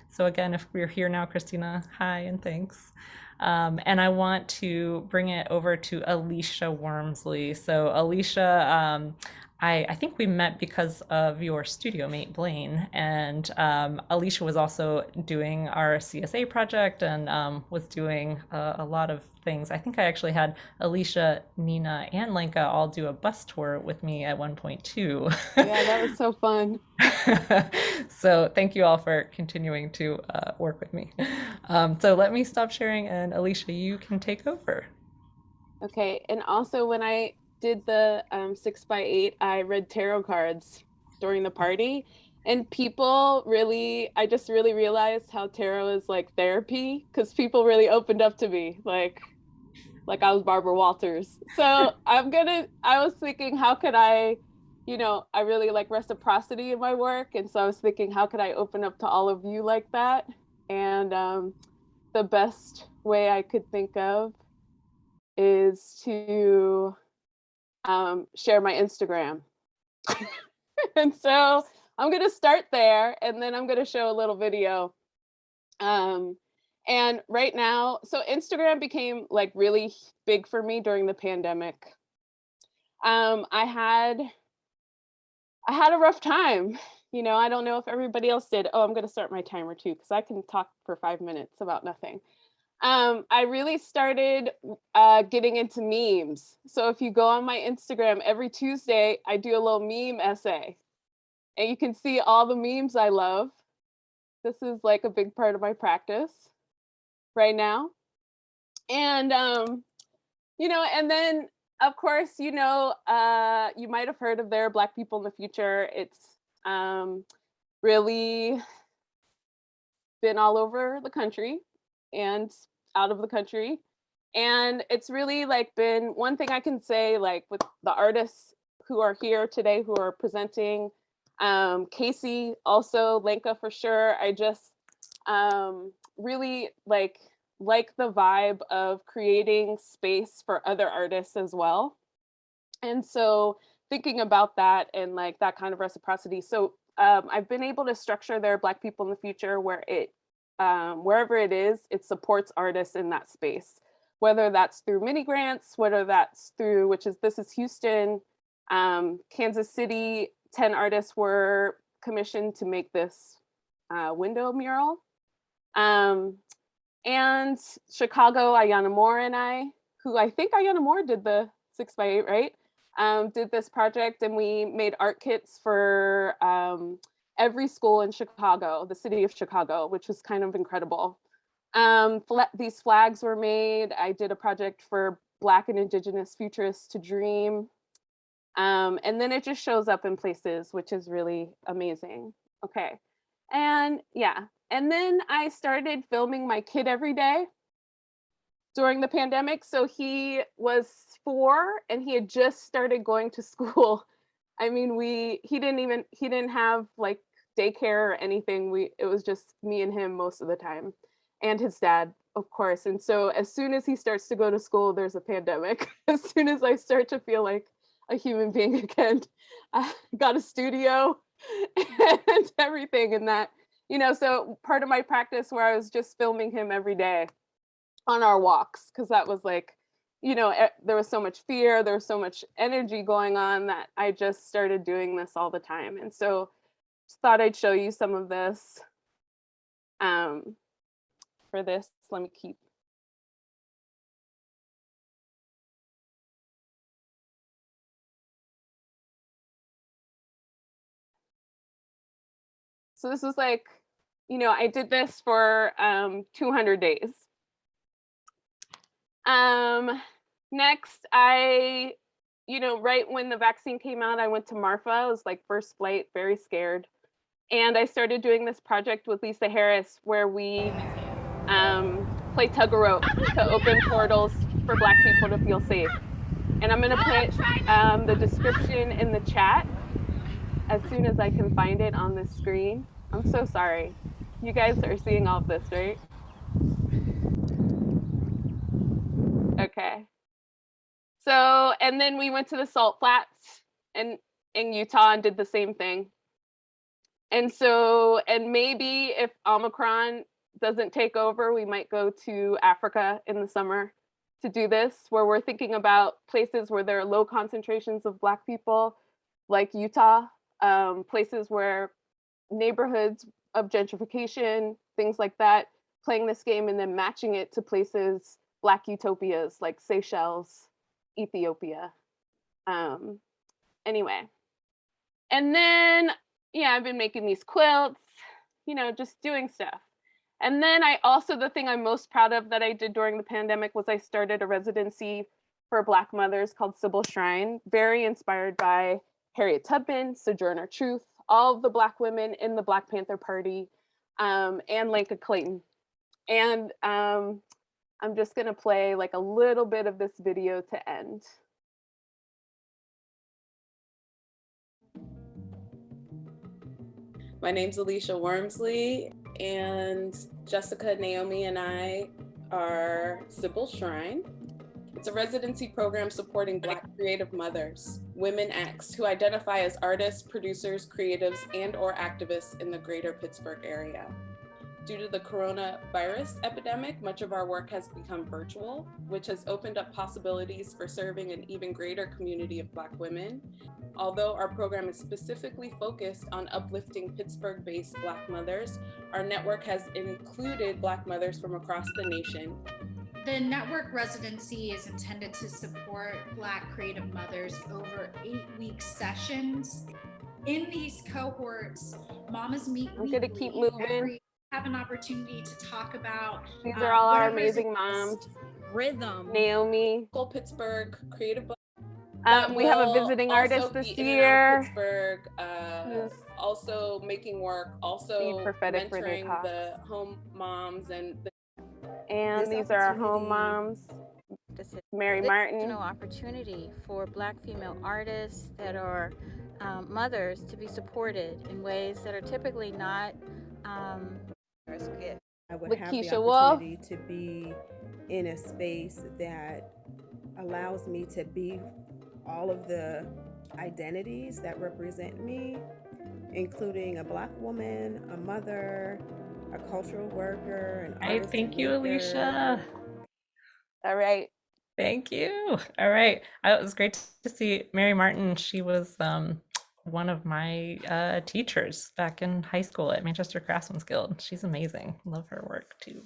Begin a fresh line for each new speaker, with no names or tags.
So again, if we're here now, Christina, hi and thanks. And I want to bring it over to Alisha Wormsley. So Alisha, I think we met because of your studio mate, Blaine, and Alisha was also doing our CSA project and was doing a lot of things. I think I actually had Alicia, Nina, and Lenka all do a bus tour with me at one point too.
Yeah, that was so fun.
So thank you all for continuing to work with me. So let me stop sharing, and Alicia, you can take over.
Okay, and also when I did the 6x8, I read tarot cards during the party, and people really, I just really realized how tarot is like therapy because people really opened up to me, like I was Barbara Walters. So I was thinking, how could I, I really like reciprocity in my work, and so I was thinking, how could I open up to all of you like that? And the best way I could think of is to share my Instagram. And so I'm going to start there and then I'm going to show a little video. Um, and right now, so Instagram became like really big for me during the pandemic. Um, I had I had a rough time. I don't know if everybody else did. Oh, I'm going to start my timer too because I can talk for 5 minutes about nothing. I really started getting into memes. So if you go on my Instagram every Tuesday, I do a little meme essay, and you can see all the memes I love. This is like a big part of my practice right now. And and then of course, you might have heard of There Are Black People in the Future. It's really been all over the country and out of the country. And it's really like been one thing I can say, like with the artists who are here today who are presenting, Casey, also Lenka for sure. I just really like the vibe of creating space for other artists as well. And so thinking about that and like that kind of reciprocity. So I've been able to structure There Are Black People in the Future where wherever it is, it supports artists in that space, whether that's through mini grants, whether that's through, this is Houston, Kansas City, 10 artists were commissioned to make this window mural. And Chicago, Ayana Moore and who I think Ayana Moore did the 6x8, right? Did this project and we made art kits for every school in Chicago, the city of Chicago, which was kind of incredible. These flags were made. I did a project for Black and Indigenous futurists to dream. And then it just shows up in places, which is really amazing. Okay. And yeah. And then I started filming my kid every day during the pandemic. So he was 4 and he had just started going to school. I mean, he didn't have like daycare or anything. It was just me and him most of the time, and his dad, of course. And so as soon as he starts to go to school, there's a pandemic. As soon as I start to feel like a human being again, I got a studio and everything, and that, so part of my practice where I was just filming him every day on our walks, because that was like, there was so much fear, there was so much energy going on that I just started doing this all the time. And so just thought I'd show you some of this. For this, let me keep. So this was like, I did this for 200 days. Next, right when the vaccine came out, I went to Marfa. It was like first flight, very scared. And I started doing this project with Lisa Harris where we play tug of rope to open portals for Black people to feel safe. And I'm going to put the description in the chat as soon as I can find it on the screen. I'm so sorry. You guys are seeing all of this, right? Okay. So, and then we went to the Salt Flats in Utah and did the same thing. And so, and maybe if Omicron doesn't take over, we might go to Africa in the summer to do this, where we're thinking about places where there are low concentrations of Black people, like Utah, places where neighborhoods of gentrification, things like that, playing this game and then matching it to places, Black utopias like Seychelles, Ethiopia. Um, anyway, and then, yeah, I've been making these quilts, just doing stuff. And then I also, the thing I'm most proud of that I did during the pandemic was I started a residency for Black mothers called Sybil Shrine, very inspired by Harriet Tubman, Sojourner Truth, all of the Black women in the Black Panther Party, and Lanka Clayton. And I'm just gonna play like a little bit of this video to end.
My name's Alisha Wormsley, and Jessica, Naomi, and I are Sybil Shrine. It's a residency program supporting Black creative mothers, women X, who identify as artists, producers, creatives, and/or activists in the greater Pittsburgh area. Due to the coronavirus epidemic, much of our work has become virtual, which has opened up possibilities for serving an even greater community of Black women. Although our program is specifically focused on uplifting Pittsburgh-based Black mothers, our network has included Black mothers from across the nation.
The network residency is intended to support Black creative mothers over 8-week sessions. In these cohorts, mamas meet
I'm gonna keep moving.
Have an opportunity to talk about.
These are all our amazing moms.
Rhythm.
Naomi.
Pittsburgh creative.
We have a visiting artist this year.
Pittsburgh, also making work, also mentoring the home moms and
these are our home moms. Mary Martin.
Opportunity for Black female artists that are mothers to be supported in ways that are typically not.
I would
With
have
Keisha
the opportunity to be in a space that allows me to be all of the identities that represent me, including a Black woman, a mother, a cultural worker, an artist.
Thank you, Alisha.
All right.
Thank you. All right. It was great to see Mary Martin. She was one of my teachers back in high school at Manchester Craftsman's Guild. She's amazing. Love her work too.